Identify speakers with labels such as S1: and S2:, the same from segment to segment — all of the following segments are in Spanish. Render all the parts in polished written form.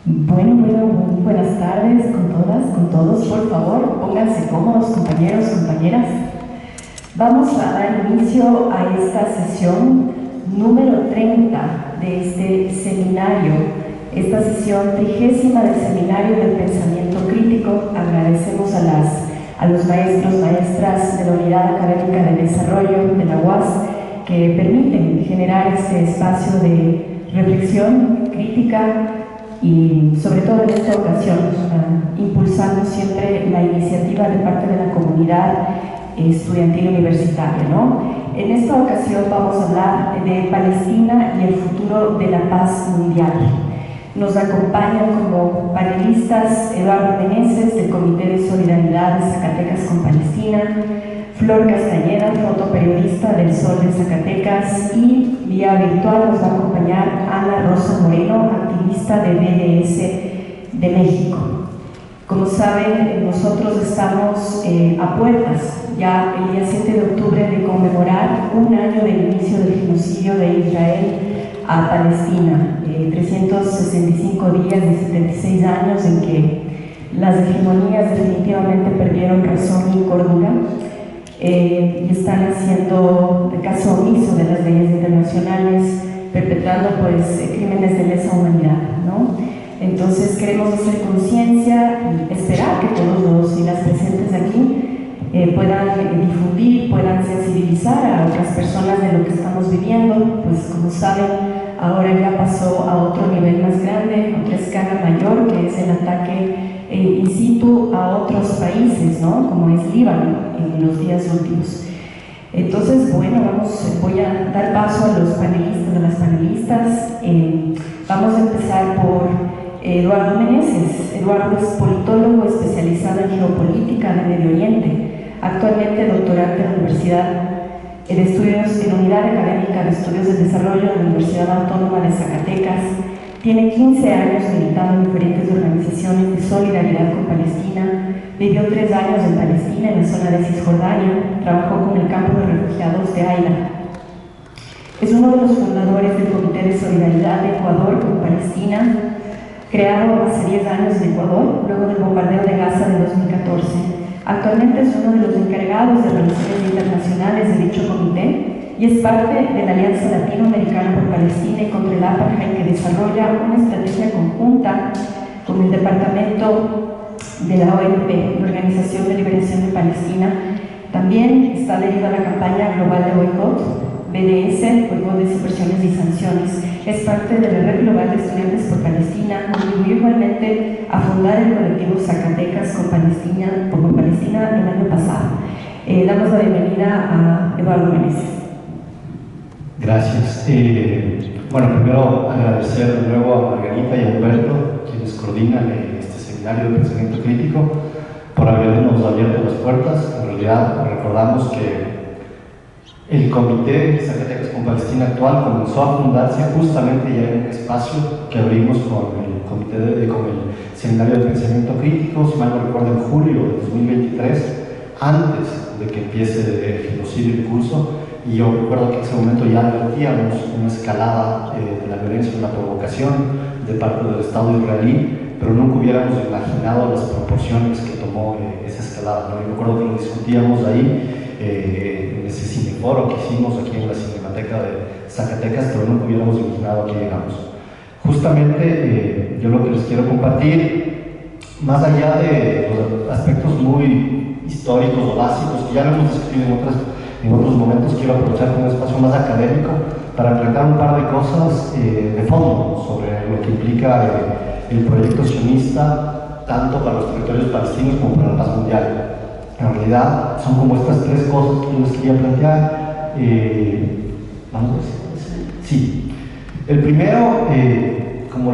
S1: Muy buenas tardes con todas, con todos. Por favor, pónganse cómodos, compañeros, compañeras. Vamos a dar inicio a esta sesión número 30 de este seminario, esta sesión 30ª del Seminario del Pensamiento Crítico. Agradecemos a los maestros, maestras de la Unidad Académica de Desarrollo de la UAS que permiten generar este espacio de reflexión crítica y sobre todo en esta ocasión impulsando siempre la iniciativa de parte de la comunidad estudiantil universitaria, ¿no? En esta ocasión vamos a hablar de Palestina y el futuro de la paz mundial. Nos acompañan como panelistas Eduardo Meneses, del Comité de Solidaridad de Zacatecas con Palestina, Flor Castañeda, fotoperiodista del Sol de Zacatecas, y vía virtual nos va a acompañar Ana Rosa Moreno, activista de BDS de México. Como saben, nosotros estamos a puertas, ya el día 7 de octubre, de conmemorar un año del inicio del genocidio de Israel a Palestina, 365 días de 76 años en que las hegemonías definitivamente perdieron razón y cordura. Y están haciendo caso omiso de las leyes internacionales, perpetrando crímenes de lesa humanidad, ¿no? Entonces queremos hacer conciencia y esperar que todos los y las presentes aquí puedan difundir, puedan sensibilizar a otras personas de lo que estamos viviendo. Pues como saben, ahora ya pasó a otro nivel más grande, otra escala mayor, que es el ataque in situ a otros países, ¿no? Como es Líbano en los días últimos. Entonces, bueno, voy a dar paso a los panelistas, a las panelistas. Vamos a empezar por Eduardo Meneses. Eduardo es politólogo especializado en geopolítica de Medio Oriente, actualmente doctorante en la Universidad en Unidad Académica de Estudios de Desarrollo de la Universidad Autónoma de Zacatecas. Tiene 15 años militando en diferentes organizaciones de solidaridad con Palestina. Vivió 3 años en Palestina, en la zona de Cisjordania. Trabajó con el campo de refugiados de Aila. Es uno de los fundadores del Comité de Solidaridad de Ecuador con Palestina, creado hace 10 años en Ecuador, luego del bombardeo de Gaza de 2014. Actualmente es uno de los encargados de relaciones internacionales de dicho comité y es parte de la Alianza Latinoamericana por Palestina y contra el Apartheid, que desarrolla una estrategia conjunta con el Departamento de la OLP, la Organización de Liberación de Palestina. También está adherido a la campaña global de boicot, BDS, Boicot, Desinversiones y Sanciones. Es parte de la Red Global de Estudiantes por Palestina. Contribuyó igualmente a fundar el colectivo Zacatecas con Palestina el año pasado. Damos la bienvenida a Eduardo Meneses.
S2: Gracias. Bueno, primero agradecer de nuevo a Margarita y a Humberto, quienes coordinan este seminario de pensamiento crítico, por habernos abierto las puertas. En realidad, recordamos que el Comité Zacatecas con Palestina actual comenzó a fundarse justamente ya en un espacio que abrimos con el Seminario de Pensamiento Crítico, si mal no recuerdo, en julio de 2023, antes de que empiece el genocidio en curso. Y yo recuerdo que en ese momento ya advertíamos una escalada de la violencia y la provocación de parte del Estado israelí, pero nunca hubiéramos imaginado las proporciones que tomó esa escalada, ¿no? Yo recuerdo que lo discutíamos ahí en ese cineforo que hicimos aquí en la Cinemateca de Zacatecas, pero nunca hubiéramos imaginado que llegamos. Justamente yo lo que les quiero compartir, más allá de los aspectos muy históricos o básicos que ya lo hemos discutido en otros momentos, quiero aprovechar un espacio más académico para aclarar un par de cosas de fondo sobre lo que implica el proyecto sionista, tanto para los territorios palestinos como para la paz mundial. En realidad son como estas 3 cosas que yo les quería plantear. ¿Vamos a ver? Sí. El primero, como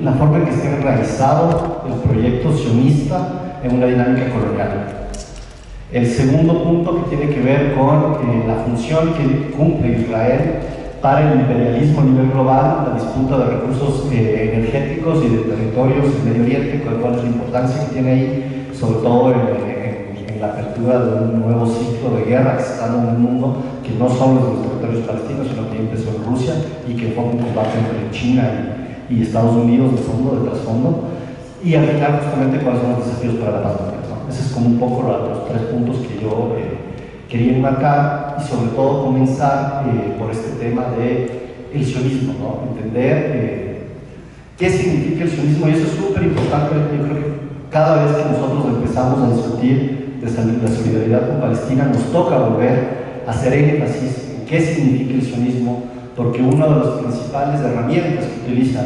S2: la forma en que está realizado el proyecto sionista en una dinámica colonial. El segundo punto, que tiene que ver con la función que cumple Israel para el imperialismo a nivel global, la disputa de recursos energéticos y de territorios en Medio Oriente, cuál es la importancia que tiene ahí, sobre todo en la apertura de un nuevo ciclo de guerra que se está dando en el mundo, que no solo es de los territorios palestinos, sino que empezó en Rusia y que fue un combate entre China y Estados Unidos de fondo, de trasfondo, y al final justamente cuáles son los desafíos para la paz mundial, ¿no? Ese es como un poco los tres puntos que yo quería enmarcar, y sobre todo comenzar por este tema del sionismo, ¿no? Entender qué significa el sionismo, y eso es súper importante. Yo creo que cada vez que nosotros empezamos a discutir de la solidaridad con Palestina, nos toca volver a hacer énfasis en qué significa el sionismo, porque una de las principales herramientas que utilizan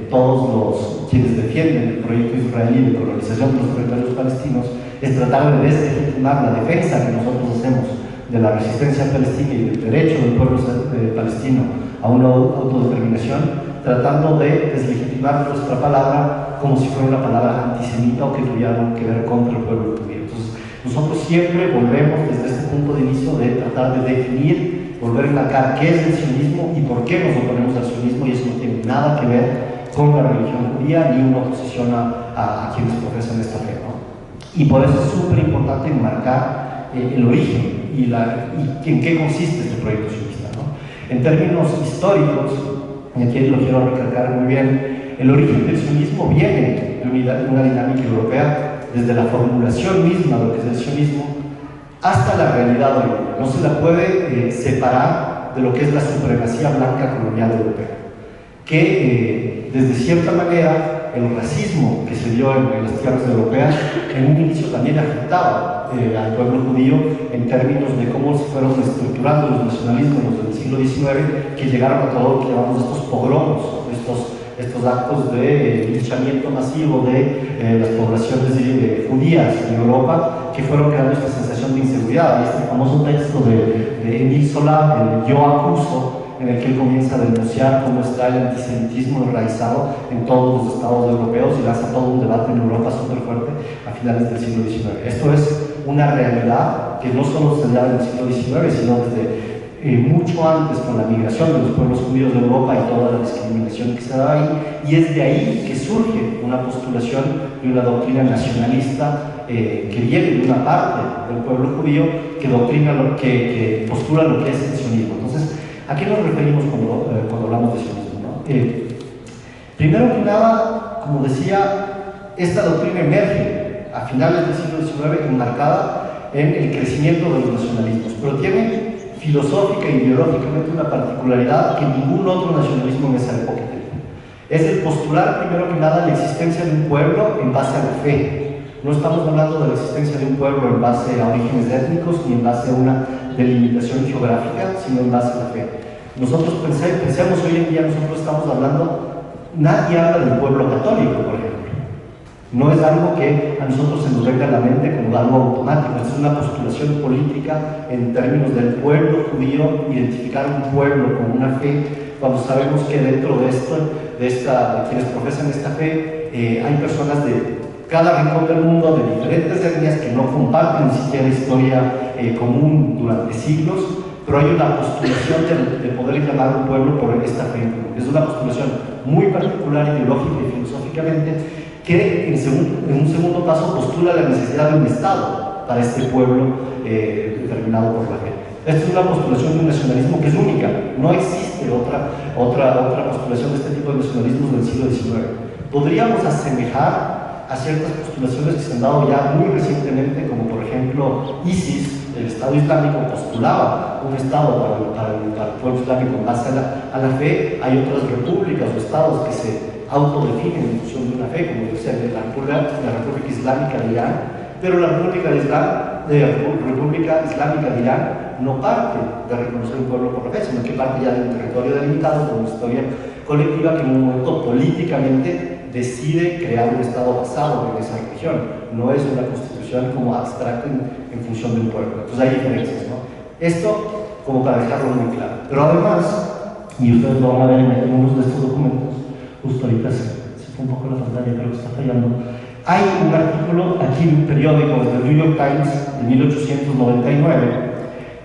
S2: todos quienes defienden el proyecto israelí de colonización de los territorios palestinos es tratar de deslegitimar la defensa que nosotros hacemos de la resistencia palestina y del derecho del pueblo palestino a una autodeterminación, tratando de deslegitimar nuestra palabra como si fuera una palabra antisemita o que tuviera algo que ver contra el pueblo judío. Entonces, nosotros siempre volvemos desde este punto de inicio de tratar de definir, volver a enmarcar qué es el sionismo y por qué nos oponemos al sionismo, y eso no tiene nada que ver con la religión judía ni una oposición a quienes profesan esta fe, ¿no? Y por eso es súper importante enmarcar el origen y en qué consiste este proyecto sionista, ¿no? En términos históricos, y aquí lo quiero recalcar muy bien, el origen del sionismo viene de una dinámica europea, desde la formulación misma de lo que es el sionismo hasta la realidad hoy. No se la puede separar de lo que es la supremacía blanca colonial europea, que desde cierta manera el racismo que se dio en las tierras europeas en un inicio también afectaba al pueblo judío en términos de cómo se fueron estructurando los nacionalismos del siglo XIX, que llegaron a todo lo que llamamos estos pogromos, estos actos de linchamiento masivo de las poblaciones judías en Europa, que fueron creando esta sensación de inseguridad. Y este famoso texto de Émile Zola, el Yo acuso, en el que él comienza a denunciar cómo está el antisemitismo enraizado en todos los estados europeos, y lanza todo un debate en Europa súper fuerte a finales del siglo XIX. Esto es una realidad que no solo se da en el siglo XIX, sino desde mucho antes, con la migración de los pueblos judíos de Europa y toda la discriminación que se da ahí, y es de ahí que surge una postulación y una doctrina nacionalista que viene de una parte del pueblo judío que postula lo que es el sionismo. Entonces, ¿a qué nos referimos cuando hablamos de sionismo, ¿no? Primero que nada, como decía, esta doctrina emerge a finales del siglo XIX enmarcada en el crecimiento de los nacionalismos, pero tiene filosófica e ideológicamente una particularidad que ningún otro nacionalismo en esa época tenía. Es el postular, primero que nada, la existencia de un pueblo en base a la fe. No estamos hablando de la existencia de un pueblo en base a orígenes étnicos ni en base a una delimitación geográfica, sino en base a la fe. Nosotros pensemos hoy en día, nosotros estamos hablando, nadie habla del pueblo católico, por ejemplo. No es algo que a nosotros se nos venga a la mente como algo automático, es una postulación política en términos del pueblo judío, identificar un pueblo con una fe, cuando sabemos que dentro de quienes profesan esta fe, hay personas de cada rincón del mundo, de diferentes etnias, que no comparten ni siquiera historia común durante siglos, pero hay una postulación de poder llamar a un pueblo por esta fe. Es una postulación muy particular ideológica y filosóficamente, que en un segundo paso postula la necesidad de un Estado para este pueblo determinado por la fe. Esta es una postulación de un nacionalismo que es única, no existe otra postulación de este tipo de nacionalismos del siglo XIX. Podríamos asemejar a ciertas postulaciones que se han dado ya muy recientemente, como por ejemplo ISIS, el Estado Islámico, postulaba un Estado para el pueblo islámico en base a la fe. Hay otras repúblicas o estados que se autodefinen en función de una fe, como dice la República Islámica de Irán, pero la República Islámica de Irán no parte de reconocer un pueblo por la fe, sino que parte ya de un territorio delimitado, con una historia colectiva que en un momento políticamente decide crear un Estado basado en esa religión. No es una constitución como abstracta en función de un pueblo. Entonces hay diferencias, ¿no? Esto como para dejarlo muy claro. Pero además, y ustedes lo van a ver en algunos de estos documentos, justo ahorita se fue un poco la pantalla, creo que está fallando. Hay un artículo aquí en un periódico del New York Times de 1899,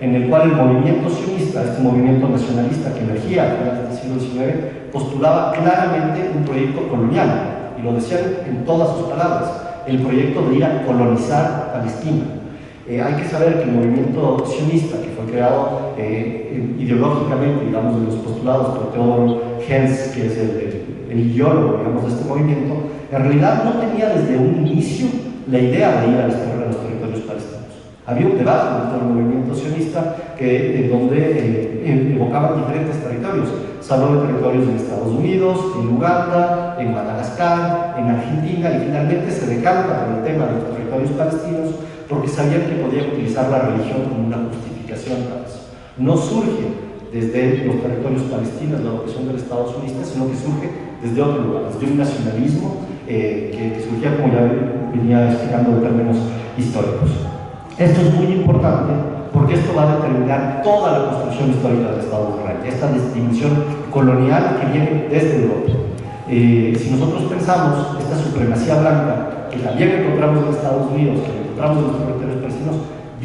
S2: en el cual el movimiento sionista, este movimiento nacionalista que emergía a finales del siglo XIX, postulaba claramente un proyecto colonial, y lo decían en todas sus palabras, el proyecto de ir a colonizar Palestina. Hay que saber que el movimiento sionista, que fue creado ideológicamente, digamos, de los postulados por Theodor Herzl, que es el el ideólogo, digamos, de este movimiento, en realidad no tenía desde un inicio la idea de ir a los territorios palestinos. Había un debate dentro del movimiento sionista donde evocaban diferentes territorios. Se habló de territorios en Estados Unidos, en Uganda, en Madagascar, en Argentina, y finalmente se decanta por el tema de los territorios palestinos porque sabían que podían utilizar la religión como una justificación para eso. No surge desde los territorios palestinos la vocación del Estado sionista, sino que surge desde otro lugar, desde un nacionalismo que surgía, como ya venía explicando, en términos históricos. Esto es muy importante porque esto va a determinar toda la construcción histórica del Estado de Israel, esta dimensión colonial que viene desde Europa. Si nosotros pensamos esta supremacía blanca que también encontramos en Estados Unidos, que encontramos en los territorios palestinos,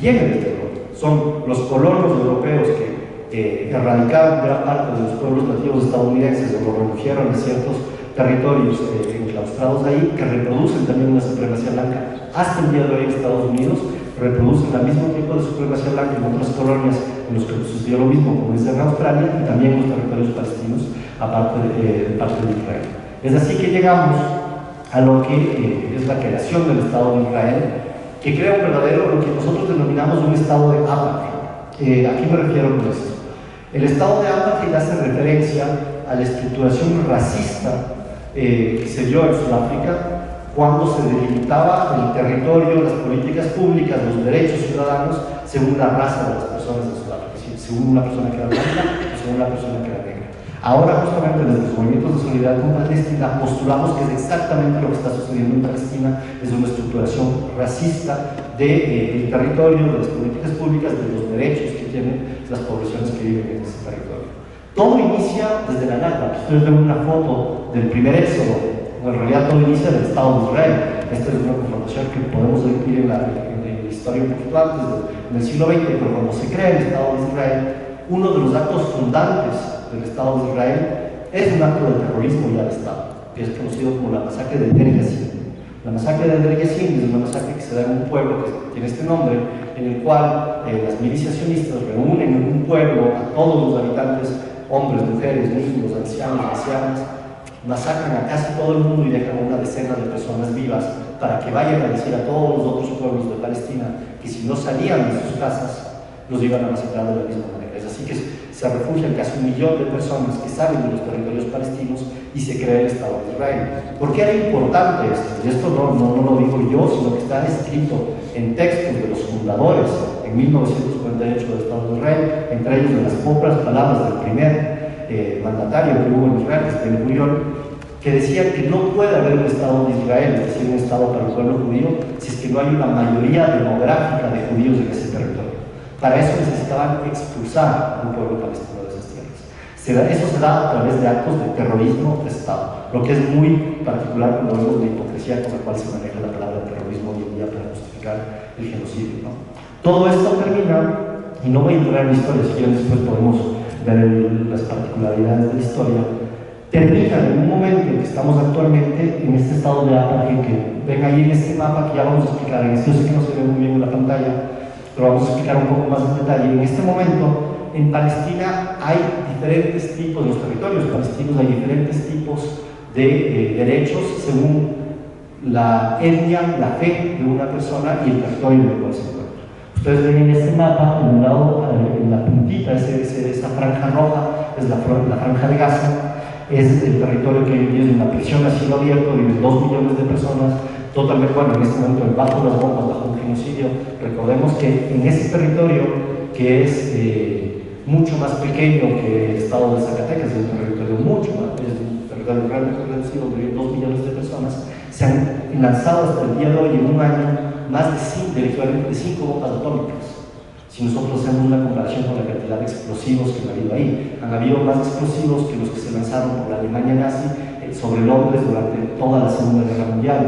S2: viene desde Europa. Son los colonos europeos que erradicaron gran parte de los pueblos nativos estadounidenses o los refugiaron en ciertos territorios enclaustrados ahí, que reproducen también una supremacía blanca hasta el día de hoy en Estados Unidos, reproducen el mismo tipo de supremacía blanca en otras colonias en los que sucedió lo mismo, como es en Australia, y también en los territorios palestinos, aparte de parte de Israel. Es así que llegamos a lo que es la creación del Estado de Israel, que crea un verdadero, lo que nosotros denominamos un estado de apartheid. ¿A qué me refiero con esto? El estado de apartheid hace referencia a la estructuración racista que se dio en Sudáfrica cuando se delimitaba el territorio, las políticas públicas, los derechos ciudadanos según la raza de las personas de Sudáfrica, según una persona que era blanca o según una persona que era negra. Ahora, justamente desde los movimientos de solidaridad con Palestina, postulamos que es exactamente lo que está sucediendo en Palestina, es una estructuración racista del territorio, de las políticas públicas, de los derechos que tienen las poblaciones que viven en ese territorio. Todo inicia desde la Nakba. Ustedes ven una foto del primer éxodo. En realidad todo inicia del Estado de Israel. Esta es una confrontación que podemos ir en la historia un poquito antes, del siglo XX, pero cuando se crea el Estado de Israel, uno de los actos fundantes del Estado de Israel es un acto de terrorismo ya de Estado, que es conocido como la masacre de Deir Yassin. La masacre de Deir Yassin es una masacre que se da en un pueblo que tiene este nombre, en el cual las milicias sionistas reúnen en un pueblo a todos los habitantes, hombres, mujeres, niños, ancianos, ancianas, masacran a casi todo el mundo y dejan una decena de personas vivas para que vayan a decir a todos los otros pueblos de Palestina que si no salían de sus casas los iban a masacrar de la misma manera. Es así que se refugian casi 1 millón de personas que salen de los territorios palestinos y se crea el Estado de Israel. ¿Por qué era importante esto? Y esto no lo digo yo, sino que está escrito en textos de los fundadores en 1948 del Estado de Israel, entre ellos de las pocas palabras del primer mandatario que hubo en Israel, que es Ben-Gurión, que decía que no puede haber un Estado de Israel, es decir, un Estado para el pueblo judío, si es que no hay una mayoría demográfica de judíos en ese territorio. Para eso necesitaban expulsar al pueblo palestino de esas tierras. Eso se da a través de actos de terrorismo de Estado, lo que es muy particular cuando vemos la hipocresía con la cual se maneja la palabra terrorismo hoy en día para justificar el genocidio, ¿no? Todo esto termina, y no voy a entrar en la historia, si quieren después podemos ver las particularidades de la historia, termina en un momento en que estamos actualmente en este estado de apartheid que ven ahí en este mapa que ya vamos a explicar. En esto sé que no se ve muy bien en la pantalla, pero vamos a explicar un poco más en detalle. En este momento, en Palestina hay diferentes tipos, en los territorios palestinos hay diferentes tipos de derechos según la etnia, la fe de una persona y el territorio en el cual se encuentra. Ustedes ven en este mapa, en un lado, en la puntita, esa franja roja, es la franja de Gaza, es el territorio que vive en una prisión a cielo abierto, viven 2 millones de personas, totalmente, bueno, en este momento bajo las bombas, bajo un genocidio. Recordemos que en ese territorio, que es mucho más pequeño que el estado de Zacatecas, es un territorio mucho más, es un territorio realmente reducido, donde viven 2 millones de personas, se han lanzado hasta el día de hoy, en un año, más del equivalente de 5 bombas atómicas. Si nosotros hacemos una comparación con la cantidad de explosivos que han habido ahí, han habido más explosivos que los que se lanzaron por la Alemania nazi sobre Londres durante toda la Segunda Guerra Mundial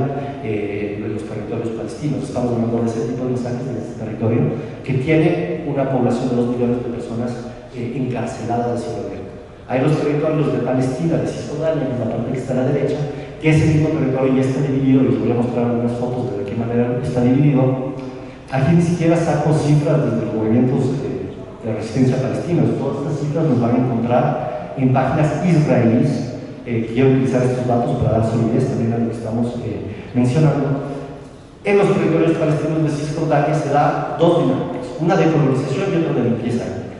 S2: en los territorios palestinos. Estamos hablando de ese tipo de masacres en este territorio que tiene una población de 2 millones de personas encarceladas al cielo abierto. Hay los territorios de Palestina, de Cisjordania, en la parte que está a la derecha, que ese mismo territorio ya está dividido, y les voy a mostrar algunas fotos de qué manera está dividido. Aquí ni siquiera saco cifras desde los movimientos de resistencia palestinos. Todas estas cifras nos van a encontrar en páginas israelíes quiero utilizar estos datos para dar solidez también a lo que estamos mencionando. En los territorios palestinos de Cisjordania se da dos dinámicas, una de colonización y otra de limpieza étnica.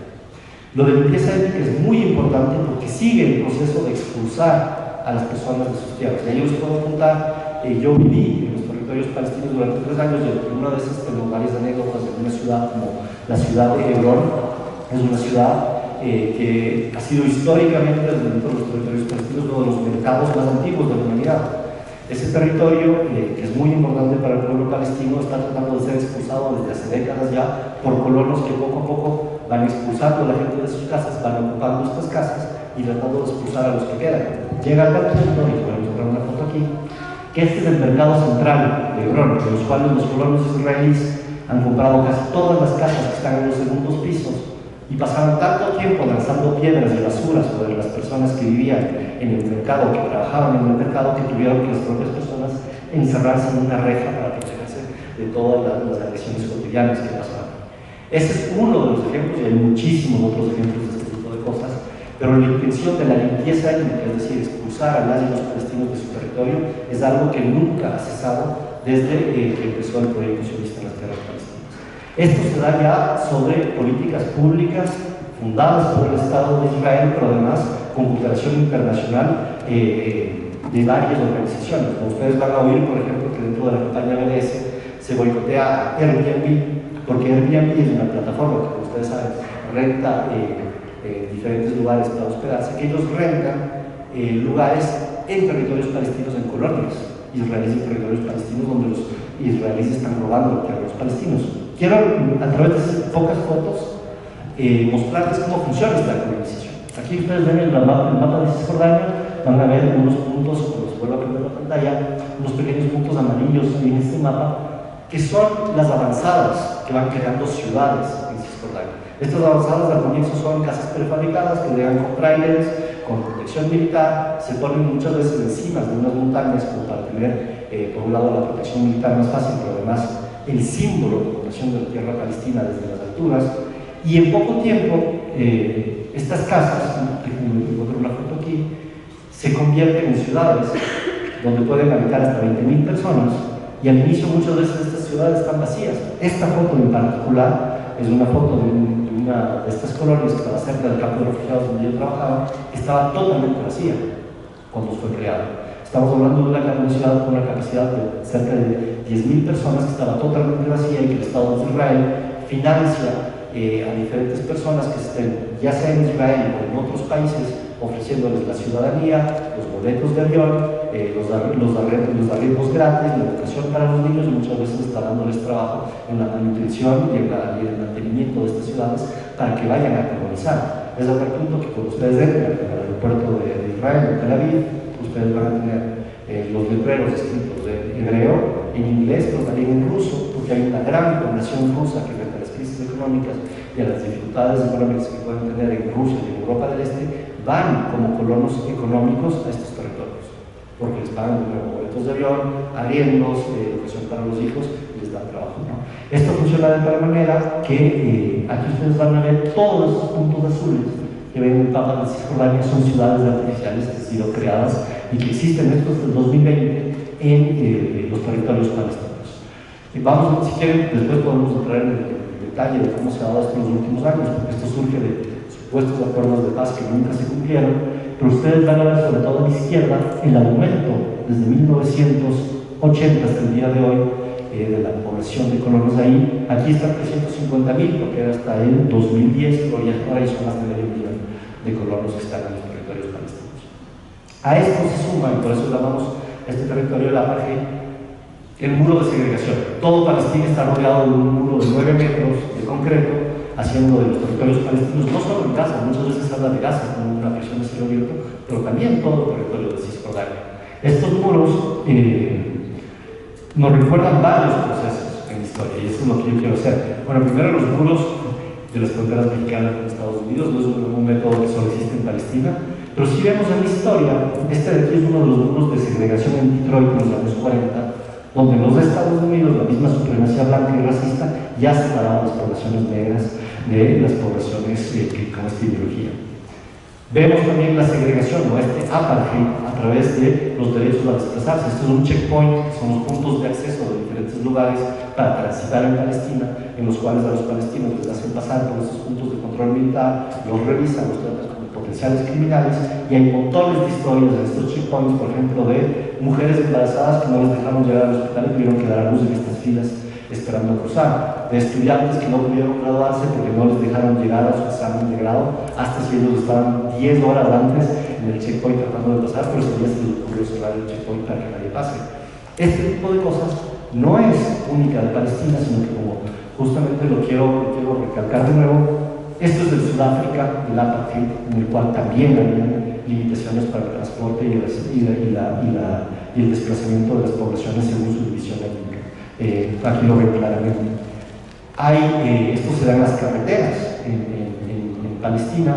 S2: Lo de limpieza étnica es muy importante porque sigue el proceso de expulsar a las personas de sus tierras. Y ahí os puedo contar, yo viví en los territorios palestinos durante 3 años y en una de esas tengo varias anécdotas de una ciudad como la ciudad de Hebrón. Es una ciudad que ha sido históricamente, dentro de los territorios palestinos, uno de los mercados más antiguos de la humanidad. Ese territorio, que es muy importante para el pueblo palestino, está tratando de ser expulsado desde hace décadas ya por colonos que poco a poco van expulsando a la gente de sus casas, van ocupando estas casas y tratando de expulsar a los que quedan. Llega al punto, y podemos mostrar una foto aquí, que este es el mercado central de Hebrón, de los cuales los colonos israelíes han comprado casi todas las casas que están en los segundos pisos y pasaron tanto tiempo lanzando piedras y basuras sobre las personas que vivían en el mercado, que trabajaban en el mercado, que tuvieron que las propias personas encerrarse en una reja para protegerse de todas las agresiones cotidianas que pasaban. Ese es uno de los ejemplos, y hay muchísimos otros ejemplos de este tipo de cosas, pero la intención de la limpieza étnica, es decir, expulsar a las y los palestinos de su territorio, es algo que nunca ha cesado desde que empezó el proyecto sionista en las tierras palestinas. Esto se da ya sobre políticas públicas fundadas por el Estado de Israel, pero además con cooperación internacional de varias organizaciones. Como ustedes van a oír, por ejemplo, que dentro de la campaña BDS se boicotea Airbnb, porque Airbnb es una plataforma que, como ustedes saben, renta diferentes lugares para hospedarse, que ellos rentan lugares en territorios palestinos, en colonias israelíes y territorios palestinos, donde los israelíes están robando a los palestinos. Quiero, a través de esas pocas fotos, mostrarles cómo funciona esta colonización. Aquí ustedes ven el mapa de Cisjordania, van a ver unos puntos, como se vuelve a prender la pantalla, unos pequeños puntos amarillos en este mapa, que son las avanzadas que van creando ciudades en Cisjordania. Estas avanzadas al comienzo son casas prefabricadas que llegan con trailers, con protección militar, se ponen muchas veces encima de unas montañas como para tener, por un lado, la protección militar más fácil, pero además el símbolo de ocupación de la tierra palestina desde las alturas, y en poco tiempo estas casas, encuentro una foto aquí, se convierten en ciudades donde pueden habitar hasta 20.000 personas, y al inicio muchas veces estas ciudades están vacías. Esta foto en particular es una foto de una de estas colonias que estaba cerca del campo de refugiados donde yo trabajaba, que estaba totalmente vacía cuando fue creada. Estamos hablando de una ciudad con una capacidad de cerca de 10.000 personas que estaba totalmente vacía y que el Estado de Israel financia a diferentes personas que estén, ya sea en Israel o en otros países, ofreciéndoles la ciudadanía, los boletos de avión, los arriendos gratis, la educación para los niños, y muchas veces está dándoles trabajo en la manutención y en el mantenimiento de estas ciudades para que vayan a colonizar. Es a tal punto que cuando ustedes entran al aeropuerto de Israel, en Tel Aviv, ustedes van a tener los letreros escritos en hebreo, en inglés, pero también en ruso, porque hay una gran población rusa que frente a las crisis económicas y a las dificultades económicas que pueden tener en Rusia y en Europa del Este, van como colonos económicos a estos territorios, porque les pagan boletos de avión, arriendos, educación para los hijos, y les dan trabajo, ¿no? Esto funciona de tal manera que aquí ustedes van a ver todos esos puntos azules que ven en el mapa de Cisjordania son ciudades artificiales que han sido creadas y que existen desde el 2020 en los territorios palestinos. Vamos, si quieren, después podemos entrar en el detalle de cómo se ha dado esto en los últimos años, porque esto surge de supuestos acuerdos de paz que nunca se cumplieron, pero ustedes van a ver, sobre todo a la izquierda, el aumento desde 1980 hasta el día de hoy de la población de colonos ahí. Aquí están 350.000, porque era hasta el 2010, pero ya ahora son más de 500.000 de colonos que están en los territorios palestinos. A esto se suma, y por eso llamamos a este territorio el apartheid, el muro de segregación. Todo Palestina está rodeado de un muro de 9 metros de concreto, haciendo de los territorios palestinos, no solo en Gaza, muchas veces se habla de Gaza como una prisión de cielo abierto, pero también todo el territorio de Cisjordania. Estos muros nos recuerdan varios procesos en la historia, y eso es lo que yo quiero hacer. Bueno, primero, los muros de las fronteras mexicanas con Estados Unidos no es un método que solo existe en Palestina, pero si vemos en la historia, este de aquí es uno de los muros de segregación en Detroit en los años 40, donde los Estados Unidos, la misma supremacía blanca y racista, ya separaban las poblaciones negras de las poblaciones con esta ideología. Vemos también la segregación o este apartheid a través de los derechos a desplazarse. Esto es un checkpoint, son los puntos de acceso de diferentes lugares para transitar en Palestina, en los cuales a los palestinos les hacen pasar por estos puntos de control militar, los revisan, los tratan como potenciales criminales, y hay montones de historias de estos checkpoints, por ejemplo, de mujeres embarazadas que no les dejaron llegar al hospital y tuvieron que dar a luz en estas filas esperando cruzar, de estudiantes que no pudieron graduarse porque no les dejaron llegar a su examen de grado hasta si ellos estaban 10 horas antes en el checkpoint tratando de pasar, pero ese día se les ocurrió cerrar el checkpoint para que nadie pase. Este tipo de cosas no es única de Palestina, sino que, como justamente lo quiero recalcar de nuevo, esto es de Sudáfrica, el apartheid, en el cual también había limitaciones para el transporte y el desplazamiento de las poblaciones según su división étnica. Aquí lo ven claramente. Esto se da en las carreteras en Palestina.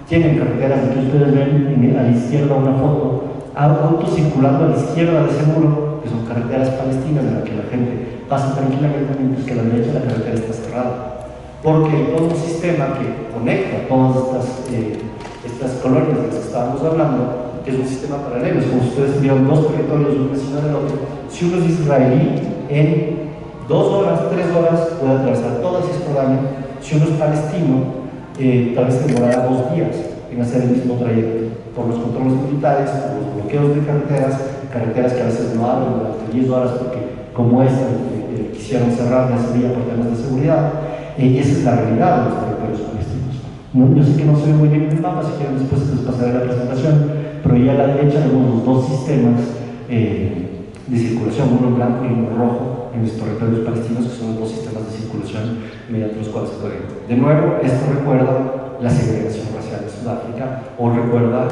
S2: Tienen carreteras, aquí ustedes ven a la izquierda una foto, autos circulando a la izquierda de ese muro, que son carreteras palestinas en las que la gente pasa tranquilamente, mientras que a la derecha la carretera está cerrada. Porque hay todo un sistema que conecta todas estas colonias de las que estábamos hablando, que es un sistema paralelo. Es como si ustedes tuvieran dos territorios, un vecino del otro. Si uno es israelí, en 2 horas, 3 horas puede atravesar toda Cisjordania. Si uno es palestino, tal vez se demorará 2 días en hacer el mismo trayecto, por los controles militares, por los bloqueos de carreteras que a veces no abren durante 10 horas porque, como esta, quisieron cerrar ese día por temas de seguridad. Y esa es la realidad de los territorios palestinos. Yo sé que no se ve muy bien en el mapa, si quieren después les pasaré la presentación, pero ya a la derecha vemos los dos sistemas de circulación, uno en blanco y uno en rojo, en los territorios palestinos, que son los dos sistemas de circulación mediante los cuales se pueden. De nuevo, esto recuerda la segregación racial de Sudáfrica, o recuerda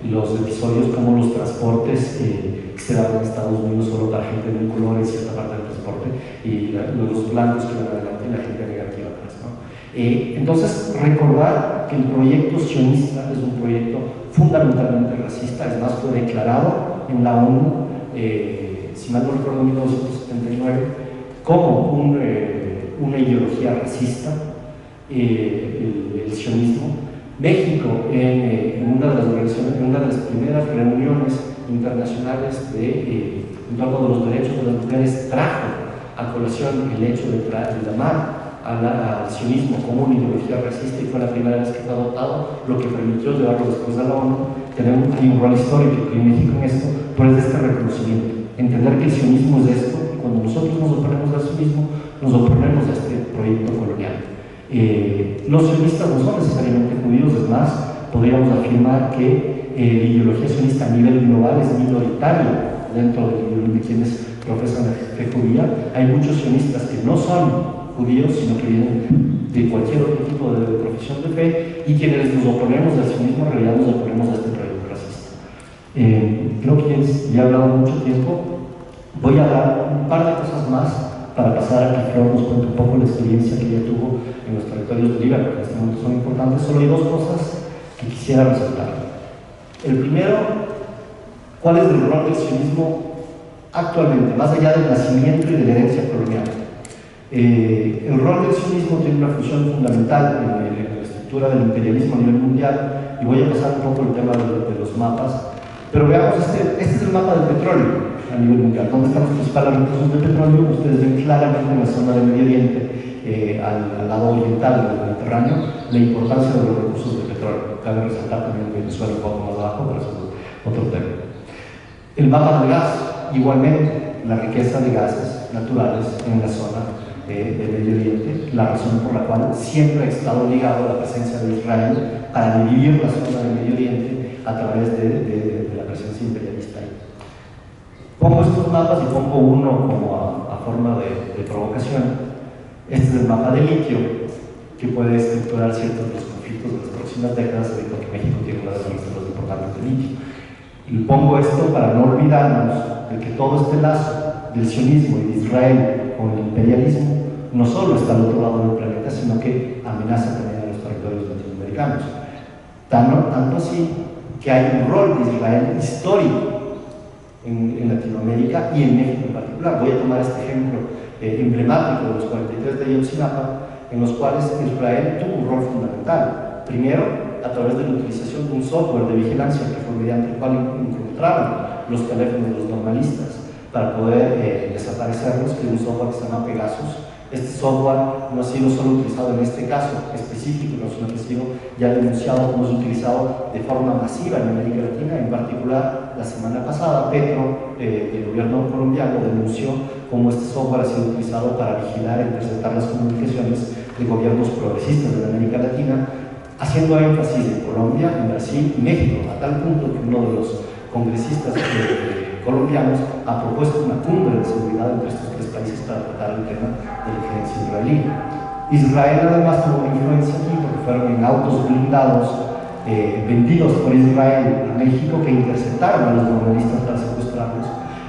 S2: los episodios como los transportes que se daban en Estados Unidos solo para gente de un color en cierta parte del transporte, y los blancos que van adelante y la gente negativa atrás, ¿no? Entonces, recordar que el proyecto sionista es un proyecto fundamentalmente racista, es más, fue declarado en la ONU, si mal no recuerdo, en 1979, como una ideología racista, el sionismo. México, en una de las primeras reuniones internacionales en torno de los derechos de las mujeres, trajo a colación el hecho de llamar al sionismo como una ideología racista, y fue la primera vez que fue adoptado, lo que permitió llevarlo después a la ONU. Hay un rol histórico en México en esto, pero es de este reconocimiento, entender que el sionismo es esto, y cuando nosotros nos oponemos al sionismo, nos oponemos a este proyecto colonial. Los sionistas no son necesariamente judíos, es más, podríamos afirmar que la ideología sionista a nivel global es minoritaria dentro de quienes profesan la fe judía. Hay muchos sionistas que no son judíos, sino que vienen de cualquier otro tipo de profesión de fe, y quienes nos oponemos al sionismo en realidad nos oponemos a este proyecto racista. Creo que ya he hablado mucho tiempo, voy a dar un par de cosas más para pasar a que Flor nos cuente un poco la experiencia que ella tuvo en los territorios de Líbano, que en este momento son importantes. Solo hay 2 cosas que quisiera resaltar. El primero, ¿cuál es el rol del sionismo actualmente, más allá del nacimiento y de la herencia colonial? El rol del sionismo tiene una función fundamental en la estructura del imperialismo a nivel mundial, y voy a pasar un poco el tema de los mapas, pero veamos, este es el mapa del petróleo a nivel mundial. ¿Dónde están los principales recursos de petróleo? Ustedes ven claramente en la zona del Medio Oriente, al lado oriental del Mediterráneo, la importancia de los recursos de petróleo. Cabe resaltar también Venezuela un poco más abajo, pero eso es otro tema. El mapa del gas, igualmente, la riqueza de gases naturales en la zona del Medio Oriente, la razón por la cual siempre ha estado ligado a la presencia de Israel para dividir la zona del Medio Oriente a través de la presencia imperialista ahí. Pongo estos mapas y pongo uno como a forma de provocación. Este es el mapa de litio, que puede estructurar ciertos de los conflictos de las próximas décadas, debido a que México tiene una de las reservas importantes de litio. Y pongo esto para no olvidarnos de que todo este lazo del sionismo y de Israel con el imperialismo no solo está al otro lado del planeta, sino que amenaza también a los territorios latinoamericanos. Tanto así que hay un rol de Israel histórico en Latinoamérica y en México en particular. Voy a tomar este ejemplo emblemático de los 43 de Ayotzinapa, en los cuales Israel tuvo un rol fundamental. Primero, a través de la utilización de un software de vigilancia que fue mediante el cual encontraron los teléfonos de los normalistas para poder desaparecerlos, que es un software que se llama Pegasus. Este software no ha sido solo utilizado en este caso específico, sino que ha sido ya denunciado como es utilizado de forma masiva en América Latina. En particular, la semana pasada, Petro, el gobierno colombiano, denunció cómo este software ha sido utilizado para vigilar e interceptar las comunicaciones de gobiernos progresistas de América Latina, haciendo énfasis en Colombia, en Brasil y México, a tal punto que uno de los congresistas colombianos ha propuesto una cumbre de seguridad entre estos tres países para tratar el tema de la injerencia israelí. Israel además tuvo influencia aquí porque fueron en autos blindados vendidos por Israel a México que interceptaron a los normalistas para secuestrarlos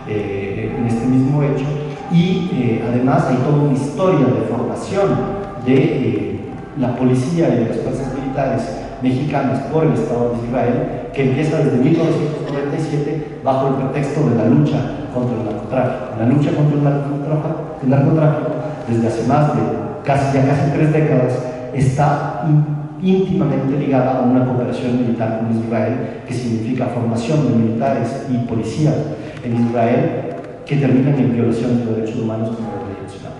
S2: en este mismo hecho, y además hay toda una historia de formación de la policía y de las fuerzas militares mexicanas por el Estado de Israel, que empieza desde 1997 bajo el pretexto de la lucha contra el narcotráfico. La lucha contra el narcotráfico desde hace más de casi 3 décadas está íntimamente ligada a una cooperación militar con Israel, que significa formación de militares y policías en Israel que terminan en violaciones de derechos humanos como la ley nacional.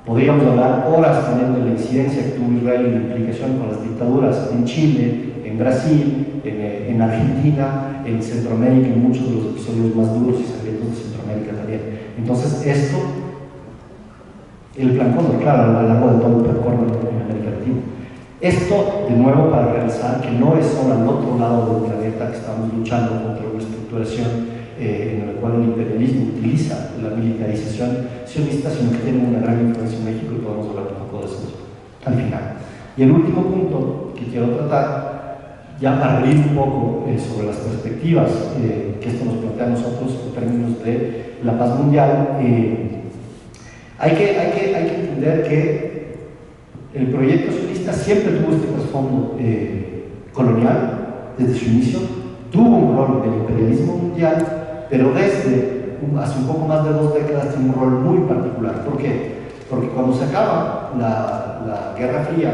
S2: Podríamos hablar horas también de la incidencia que tuvo Israel en la implicación con las dictaduras en Chile, en Brasil, en Argentina, en Centroamérica, en muchos de los episodios más duros y sangrientos de Centroamérica también. Entonces esto, el plan Cóndor, claro, a lo largo de todo el percorso en América Latina. Esto, de nuevo, para realizar que no es solo al otro lado del planeta que estamos luchando contra una estructuración en la cual el imperialismo utiliza la militarización sionista, sino que tiene una gran influencia en México, y podemos hablar un poco de eso al final. Y el último punto que quiero tratar, ya para abrir un poco sobre las perspectivas que esto nos plantea a nosotros en términos de la paz mundial, hay que entender que el proyecto sionista siempre tuvo este trasfondo colonial desde su inicio, tuvo un rol del imperialismo mundial, pero desde hace un poco más de 2 décadas tiene un rol muy particular. ¿Por qué? Porque cuando se acaba la Guerra Fría,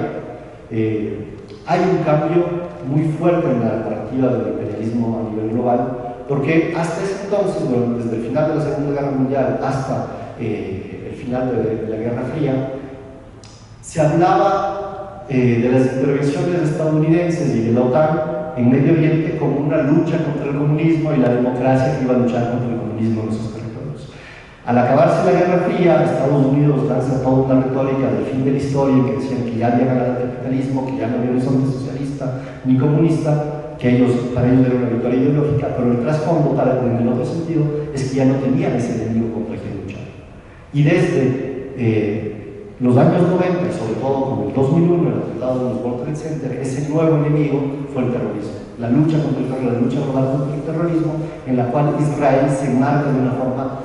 S2: hay un cambio muy fuerte en la narrativa del imperialismo a nivel global, porque hasta ese entonces, bueno, desde el final de la Segunda Guerra Mundial hasta el final de la Guerra Fría, se hablaba de las intervenciones estadounidenses y de la OTAN en Medio Oriente como una lucha contra el comunismo y la democracia que iba a luchar contra el comunismo en esos territorios. Al acabarse la Guerra Fría, Estados Unidos lanza toda una retórica del fin de la historia, que decían que ya había ganado el capitalismo, que ya no había horizonte socialista ni comunista, que para ellos era una victoria ideológica, pero el trasfondo, en el otro sentido, es que ya no tenían ese enemigo contra el que luchar. Y desde los años 90, sobre todo con el 2001, el atentado de los World Trade Center, ese nuevo enemigo fue el terrorismo. La lucha global contra el terrorismo, en la cual Israel se enmarca de una forma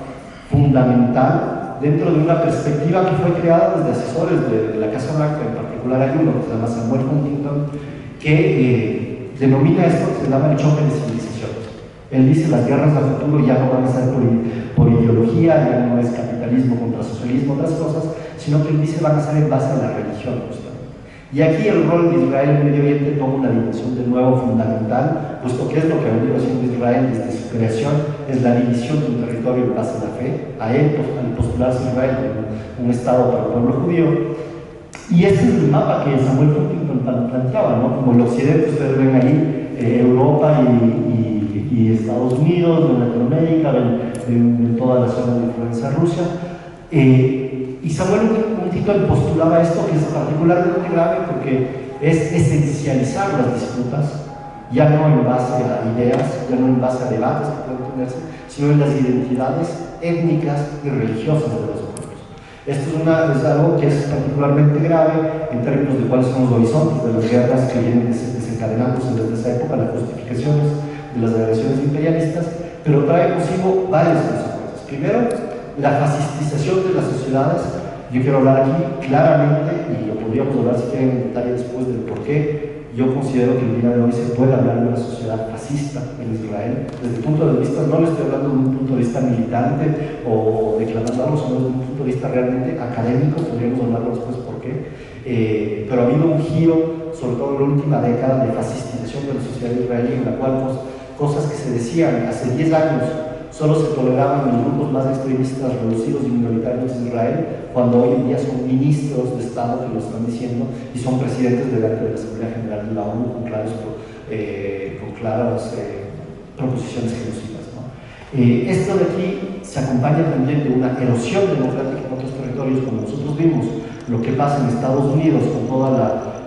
S2: fundamental dentro de una perspectiva que fue creada desde asesores de la Casa Blanca, en particular hay uno que se llama Samuel Huntington, que denomina esto que se llama el choque de civilizaciones. Él dice las guerras del futuro ya no van a ser por ideología, ya no es capitalismo contra socialismo, otras cosas, sino que él dice van a ser en base a la religión justamente. Y aquí el rol de Israel en Medio Oriente toma una dimensión de nuevo fundamental, puesto que es lo que ha venido haciendo Israel desde su creación, es la división de un territorio en base a la fe, al postularse Israel como un Estado para el pueblo judío. Y este es el mapa que Samuel Huntington planteaba, ¿no? Como el occidente, ustedes ven ahí Europa y Estados Unidos, de Latinoamérica, de toda la zona de influencia rusa. Y Samuel Huntington postulaba esto, que es particularmente grave porque es esencializar las disputas, ya no en base a ideas, ya no en base a debates que pueden tenerse, sino en las identidades étnicas y religiosas de los pueblos. Esto es algo que es particularmente grave en términos de cuáles son los horizontes de las guerras que vienen desencadenándose desde esa época, las justificaciones de las agresiones imperialistas, pero trae consigo varias consecuencias. Primero, la fascistización de las sociedades. Yo quiero hablar aquí claramente, y lo podríamos hablar si quieren en detalle después del por qué yo considero que el día de hoy se puede hablar de una sociedad fascista en Israel. Desde el punto de vista, no le estoy hablando de un punto de vista militante o declamando algo, sino desde un punto de vista realmente académico, podríamos hablarlo después por qué. Pero ha habido un giro sobre todo en la última década, de fascistización de la sociedad israelí, en la cual cosas que se decían hace 10 años solo se toleraban en los grupos más extremistas, reducidos y minoritarios de Israel, cuando hoy en día son ministros de Estado que lo están diciendo y son presidentes delante de la Asamblea General de la ONU con claras proposiciones genocidas, ¿no? Esto de aquí se acompaña también de una erosión democrática en otros territorios, como nosotros vimos lo que pasa en Estados Unidos con todo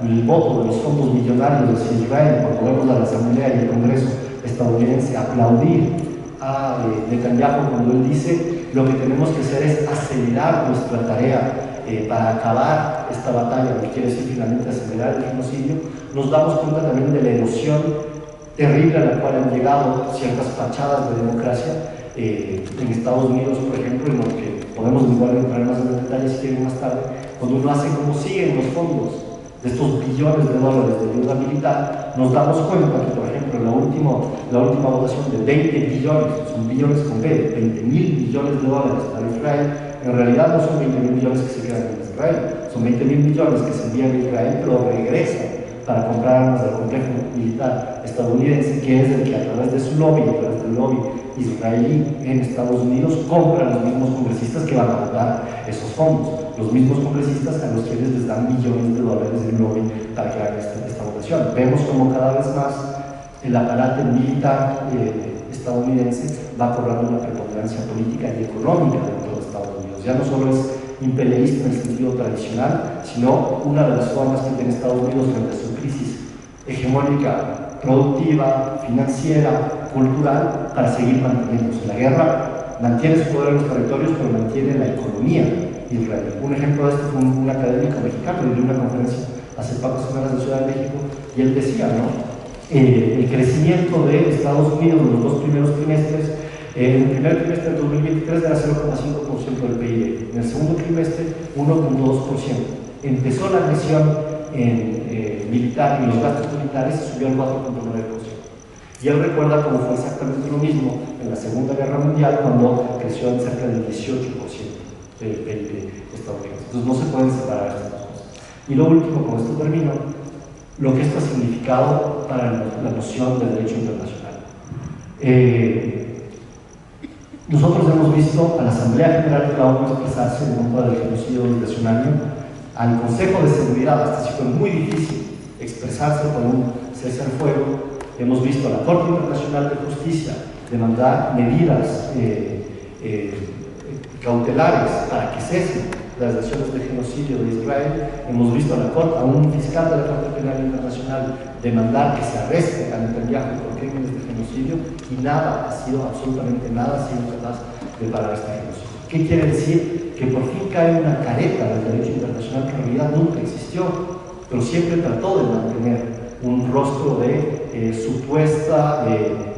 S2: el voto de los fondos millonarios hacia Israel, cuando vemos a la Asamblea y el Congreso estadounidense aplaudir a Netanyahu cuando él dice: lo que tenemos que hacer es acelerar nuestra tarea para acabar esta batalla, lo que quiere decir finalmente acelerar el genocidio. Nos damos cuenta también de la erosión terrible a la cual han llegado ciertas fachadas de democracia en Estados Unidos, por ejemplo, en lo que podemos igual entrar más en detalle si quieren más tarde, cuando uno hace como siguen los fondos de estos billones de dólares de ayuda militar, nos damos cuenta que, por ejemplo, en la última votación de 20 billones, son billones con B, 20.000 millones de dólares para Israel, en realidad no son 20.000 millones que se quedan en Israel, son 20.000 millones que se envían a Israel, pero regresan para comprar armas del complejo militar estadounidense, que es el que a través de su lobby, a través del lobby israelí en Estados Unidos, compra a los mismos congresistas que van a votar esos fondos, los mismos congresistas a los que les dan millones de dólares del lobby para que hagan esta votación. Vemos como cada vez más el aparato militar estadounidense va cobrando una preponderancia política y económica dentro de Estados Unidos. Ya no solo es imperialista en el sentido tradicional, sino una de las formas que tiene Estados Unidos frente a su crisis hegemónica, productiva, financiera, cultural, para seguir manteniéndose. La guerra mantiene su poder en los territorios, pero mantiene la economía israelí. Un ejemplo de esto fue un académico mexicano que dio una conferencia hace pocas semanas en Ciudad de México, y él decía, ¿no? El crecimiento de Estados Unidos en los 2 primeros trimestres, en el primer trimestre del 2023 era 0,5% del PIB, en el segundo trimestre 1,2%. Empezó la agresión militar y los gastos militares y subió al 4,9%. Y él recuerda cómo fue exactamente lo mismo en la Segunda Guerra Mundial, cuando creció en cerca del 18% del PIB estadounidense. Entonces no se pueden separar estas dos cosas. Y lo último, con esto termino, lo que esto ha significado para la noción del derecho internacional. Nosotros hemos visto a la Asamblea General de la ONU expresarse en contra del genocidio desde hace un año, al Consejo de Seguridad, hasta si fue muy difícil expresarse con un cese al fuego. Hemos visto a la Corte Internacional de Justicia demandar medidas cautelares para que cesen las acciones de genocidio de Israel. Hemos visto a un fiscal de la Corte Penal Internacional demandar que se arreste a Netanyahu por crímenes de genocidio, y nada, absolutamente nada, ha sido capaz de parar este genocidio. ¿Qué quiere decir? Que por fin cae una careta del derecho internacional que en realidad nunca existió, pero siempre trató de mantener un rostro de supuesta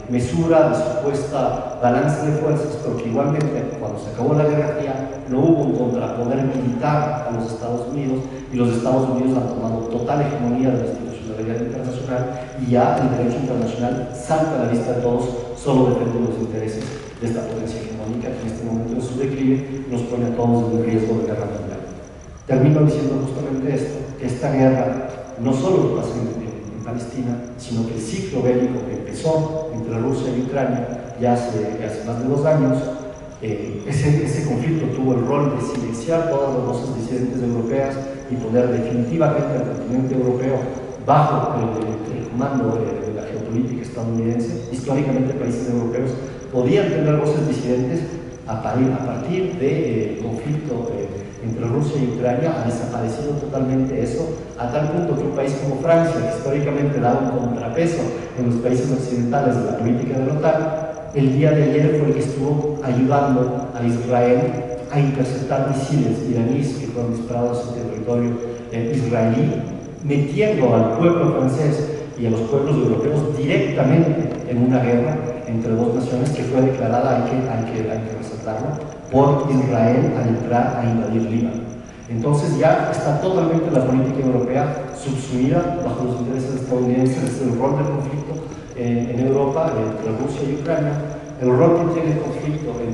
S2: mesura, de supuesta balance de fuerzas, porque igualmente cuando se acabó la Guerra Fría no hubo un contrapoder militar a los Estados Unidos, y los Estados Unidos han tomado total hegemonía de la institucionalidad internacional, y ya el derecho internacional salta a la vista de todos, solo depende de los intereses de esta potencia hegemónica que en este momento en su declive nos pone a todos en riesgo de guerra mundial. Termino diciendo justamente esto, que esta guerra no solo pasa en Palestina, sino que el ciclo bélico que empezó entre Rusia y Ucrania ya hace más de 2 años, ese conflicto tuvo el rol de silenciar todas las voces disidentes europeas y poner definitivamente al continente europeo bajo el comando de la geopolítica estadounidense. Históricamente países europeos podían tener voces disidentes. A partir del conflicto entre Rusia y Ucrania ha desaparecido totalmente eso, a tal punto que un país como Francia, que históricamente daba un contrapeso en los países occidentales de la política de la OTAN, el día de ayer fue el que estuvo ayudando a Israel a interceptar misiles iraníes que fueron disparados en territorio israelí, metiendo al pueblo francés y a los pueblos europeos directamente en una guerra entre 2 naciones que fue declarada, hay que resaltarlo, por Israel al entrar a invadir Líbano. Entonces ya está totalmente la política europea subsumida bajo los intereses estadounidenses. Es el rol del conflicto en Europa, entre Rusia y Ucrania, el rol que tiene el conflicto o que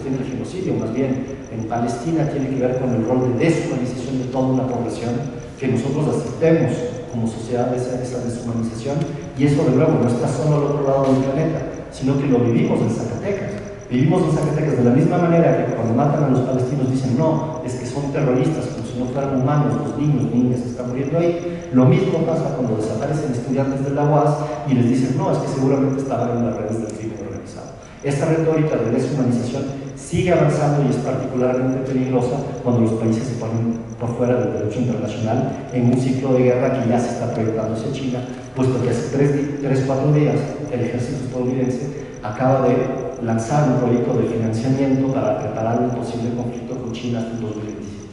S2: tiene el genocidio, más bien, en Palestina, tiene que ver con el rol de deshumanización de toda una población, que que nosotros aceptemos como sociedad esa deshumanización, y eso de nuevo no está solo al otro lado del planeta, sino que lo vivimos en Zacatecas. Vivimos en Zacatecas de la misma manera que cuando matan a los palestinos dicen no, es que son terroristas, como si no fueran humanos, los niños, niñas que están muriendo ahí. Lo mismo pasa cuando desaparecen estudiantes de la UAS y les dicen no, es que seguramente estaban en las redes del crimen organizado. Esta retórica de deshumanización sigue avanzando y es particularmente peligrosa cuando los países se ponen por fuera del derecho internacional en un ciclo de guerra que ya se está proyectando hacia China, puesto que hace 3-4 días el ejército estadounidense acaba de lanzar un proyecto de financiamiento para preparar un posible conflicto con China hasta el 2027.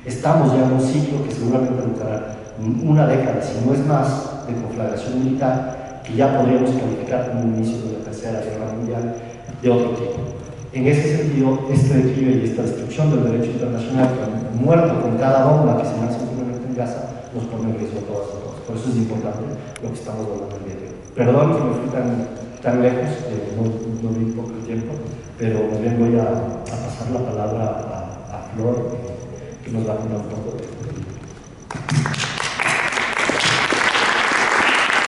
S2: Estamos ya en un ciclo que seguramente durará una década, si no es más, de conflagración militar, que ya podríamos calificar como un inicio de la Tercera Guerra Mundial de otro tipo. En ese sentido, este declive y esta destrucción del derecho internacional, que han muerto con cada bomba que se lanza simplemente en Gaza, nos pone en riesgo a todas y todos. Por eso es importante lo que estamos hablando el día de hoy. Perdón que me fui tan lejos, no vi poco tiempo, pero más bien voy a pasar la palabra a Flor, que nos va a contar un poco